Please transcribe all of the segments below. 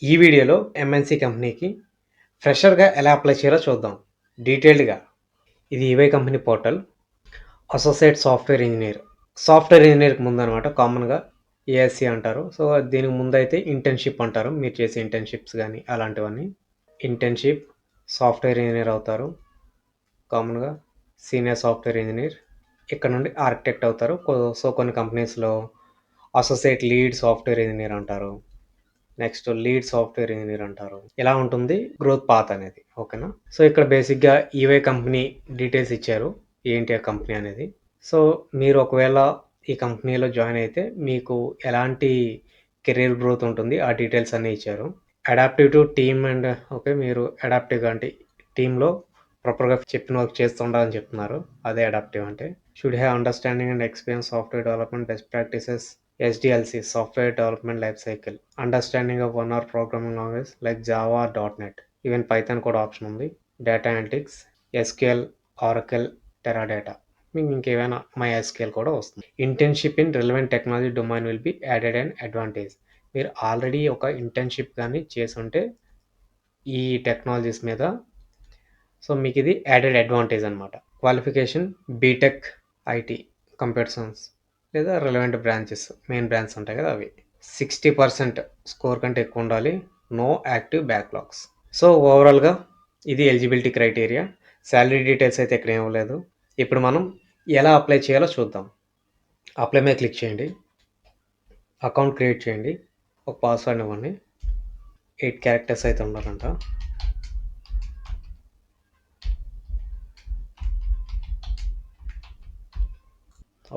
ఈ వీడియోలో ఎంఎన్‌సి కంపెనీకి ఫ్రెషర్‌గా ఎలా అప్లై చేయాలో చూద్దాం డీటెయిల్డ్‌గా. ఇది EY company portal. Associate software engineer. సాఫ్ట్‌వేర్ ఇంజినీర్‌కి ముందనమాట కామన్‌గా ఏఎస్‌సి అంటారు. సో, దీనికి ముందైతే ఇంటర్న్‌షిప్ అంటారు. మీరు చేసే ఇంటర్న్‌షిప్స్ గానీ అలాంటివన్నీ. ఇంటర్న్‌షిప్ సాఫ్ట్‌వేర్ ఇంజినీర్ అవుతారు. కామన్‌గా సీనియర్ సాఫ్ట్‌వేర్ ఇంజినీర్. ఇక్కడ నుండి ఆర్కిటెక్ట్ అవుతారు. సో, కొన్ని కంపెనీస్‌లో అసోసియేట్ లీడ్ సాఫ్ట్‌వేర్ ఇంజినీర్ అంటారు. నెక్స్ట్ లీడ్ సాఫ్ట్‌వేర్ ఇంజినీర్ అంటారు. ఇలా ఉంటుంది గ్రోత్ పాత్ అనేది. ఓకేనా? సో, ఇక్కడ బేసిక్‌గా ఈవై కంపెనీ డీటెయిల్స్ ఇచ్చారు. ఏంటి ఆ కంపెనీ అనేది. సో, మీరు ఒకవేళ ఈ కంపెనీలో జాయిన్ అయితే మీకు ఎలాంటి కెరీర్ గ్రోత్ ఉంటుంది. ఆ డీటెయిల్స్ అన్నీ ఇచ్చారు. Adaptive to team and okay. మీరు అడాప్టివ్‌గా అంటే టీమ్‌లో ప్రాపర్‌గా చెప్పిన వర్క్ చేస్తుండాలని చెప్తున్నారు. అదే అడాప్టివ్ అంటే. Should have understanding and experience software development best practices SDLC software development life cycle. Understanding of 1 or programming language like Java, dot net. Even Python కూడా option ఉంది. Data analytics, SQL, Oracle, Teradata. మీకు ఇంకేమైనా MySQL కూడా వస్తుంది. Internship in relevant technology domain will be added and advantage. మీరు already ఒక internship గానీ చేసుంటే ఈ టెక్నాలజీస్ మీద సో, మీకిది యాడెడ్ అడ్వాంటేజ్ అనమాట. Qualification BTech, IT, computer science లేదా రిలవెంట్ బ్రాంచెస్ మెయిన్ బ్రాంచెస్ ఉంటాయి కదా అవి. 60% స్కోర్ కంటే ఎక్కువ ఉండాలి. No active backlogs. సో, ఓవరాల్‌గా ఇది ఎలిజిబిలిటీ క్రైటీరియా. సాలరీ డీటెయిల్స్ అయితే ఇక్కడ ఇవ్వలేదు. ఇప్పుడు మనం ఎలా అప్లై చేయాలో చూద్దాం. అప్లై మీద క్లిక్ చేయండి. అకౌంట్ క్రియేట్ చేయండి. ఒక పాస్వర్డ్ ఇవ్వండి. 8 క్యారెక్టర్స్ అయితే ఉండాలంట.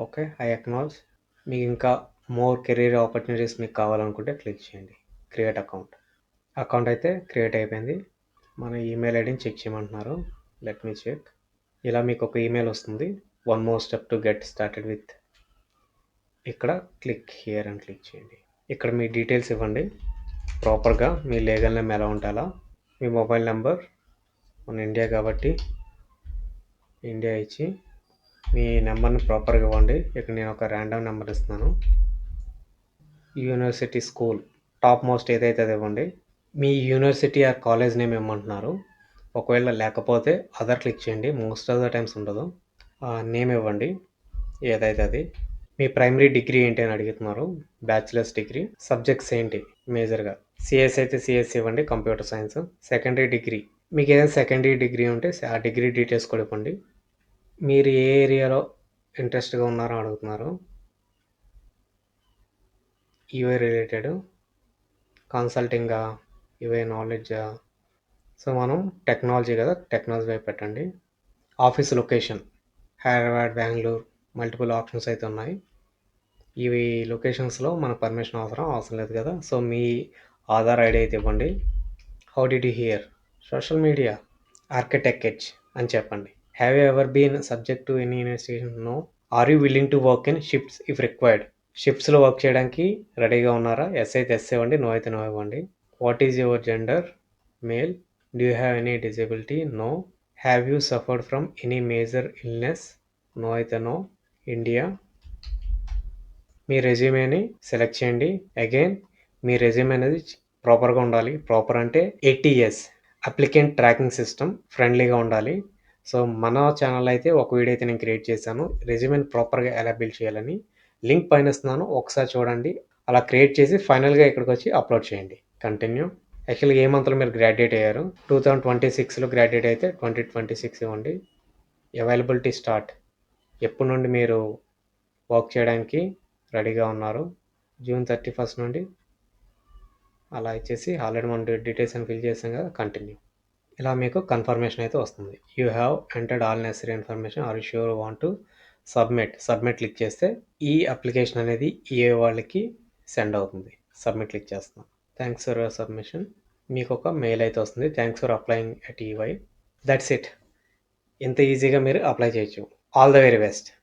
ఓకే. I acknowledge. మీకు ఇంకా మోర్ కెరీర్ ఆపర్చునిటీస్ మీకు కావాలనుకుంటే క్లిక్ చేయండి. Create account. అకౌంట్ అయితే క్రియేట్ అయిపోయింది. మన ఈమెయిల్ ఐడిని చెక్ చేయమంటున్నారు. Let me check. ఇలా మీకు ఒక ఈమెయిల్ వస్తుంది. One more step to get started with. ఇక్కడ క్లిక్ హియర్ అని క్లిక్ చేయండి. ఇక్కడ మీ డీటెయిల్స్ ఇవ్వండి. ప్రాపర్గా మీ లీగల్ నేమ్ ఎలా ఉండాలా. మీ మొబైల్ నెంబర్ మన ఇండియా కాబట్టి ఇండియా ఇచ్చి మీ నెంబర్ని ప్రాపర్గా ఇవ్వండి. ఇక్కడ నేను ఒక ర్యాండమ్ నెంబర్ ఇస్తున్నాను. యూనివర్సిటీ స్కూల్ టాప్ మోస్ట్ ఏదైతే అది ఇవ్వండి. మీ యూనివర్సిటీ ఆర్ కాలేజ్ నేమ్ ఇవ్వమంటున్నారు. ఒకవేళ లేకపోతే అదర్ క్లిక్ చేయండి. మోస్ట్ ఆఫ్ ద టైమ్స్ ఉండదు. నేమ్ ఇవ్వండి ఏదైతే అది. మీ ప్రైమరీ డిగ్రీ ఏంటి అని అడుగుతున్నారు. Bachelors degree. సబ్జెక్ట్స్ ఏంటి మేజర్గా. సిఎస్ అయితే సిఎస్ ఇవ్వండి. Computer science. సెకండరీ డిగ్రీ మీకు ఏదైనా సెకండరీ డిగ్రీ ఉంటే ఆ డిగ్రీ డీటెయిల్స్ కూడా ఇవ్వండి. మీరు ఏ ఏరియాలో ఇంట్రెస్ట్గా ఉన్నారో అడుగుతున్నారు. ఈవై రిలేటెడ్ కన్సల్టింగా ఈవై నాలెడ్జా. సో మనం టెక్నాలజీ కదా టెక్నాలజీ వైపు పెట్టండి. Office location Hyderabad, Bengaluru multiple options అయితే ఉన్నాయి. ఇవి లొకేషన్స్లో మనకు పర్మిషన్ అవసరం లేదు కదా. సో మీ ఆధార్ ఐడి అయితే ఇవ్వండి. How did you hear. Social media architect అని చెప్పండి. Have you ever been subject to any investigation. No. Are you willing to work in shifts if required. షిఫ్ట్స్లో వర్క్ చేయడానికి రెడీగా ఉన్నారా. ఎస్ అయితే ఎస్ ఇవ్వండి. నో అయితే నో ఇవ్వండి. What is your gender. Male. Do you have any disability. No. Have you suffered from any major illness. No అయితే no. India. మీ రెజ్యూమేని సెలెక్ట్ చేయండి. అగైన్ మీ రెజ్యూమే అనేది ప్రాపర్గా ఉండాలి. ప్రాపర్ అంటే ATS అప్లికెంట్ ట్రాకింగ్ సిస్టమ్ ఫ్రెండ్లీగా ఉండాలి. సో మన ఛానల్ అయితే ఒక వీడియో అయితే నేను క్రియేట్ చేశాను రెజ్యూమేని ప్రాపర్గా ఎలా బిల్డ్ చేయాలని. లింక్ పైన ఇస్తున్నాను ఒకసారి చూడండి. అలా క్రియేట్ చేసి ఫైనల్గా ఇక్కడికి వచ్చి అప్లోడ్ చేయండి. కంటిన్యూ. యాక్చువల్గా ఏ మంత్లో మీరు గ్రాడ్యుయేట్ అయ్యారు. 2026లో గ్రాడ్యుయేట్ అయితే 2026 ఇవ్వండి. అవైలబిలిటీ స్టార్ట్ ఎప్పటి నుండి మీరు వర్క్ చేయడానికి రెడీగా ఉన్నారు. జూన్ 31 నుండి అలా ఇచ్చేసి ఆల్రెడీ మనం డీటెయిల్స్ అని ఫిల్ చేసాం కదా. కంటిన్యూ. ఇలా మీకు కన్ఫర్మేషన్ అయితే వస్తుంది. You have entered all necessary information. Are you sure want to submit క్లిక్ చేస్తే ఈ అప్లికేషన్ అనేది ఏ వాళ్ళకి సెండ్ అవుతుంది. సబ్మిట్ క్లిక్ చేస్తున్నాం. Thanks for your submission. మీకు ఒక మెయిల్ అయితే వస్తుంది. Thanks for applying at EY. That's it. ఇంత ఈజీగా మీరు అప్లై చేయొచ్చు. All the very best.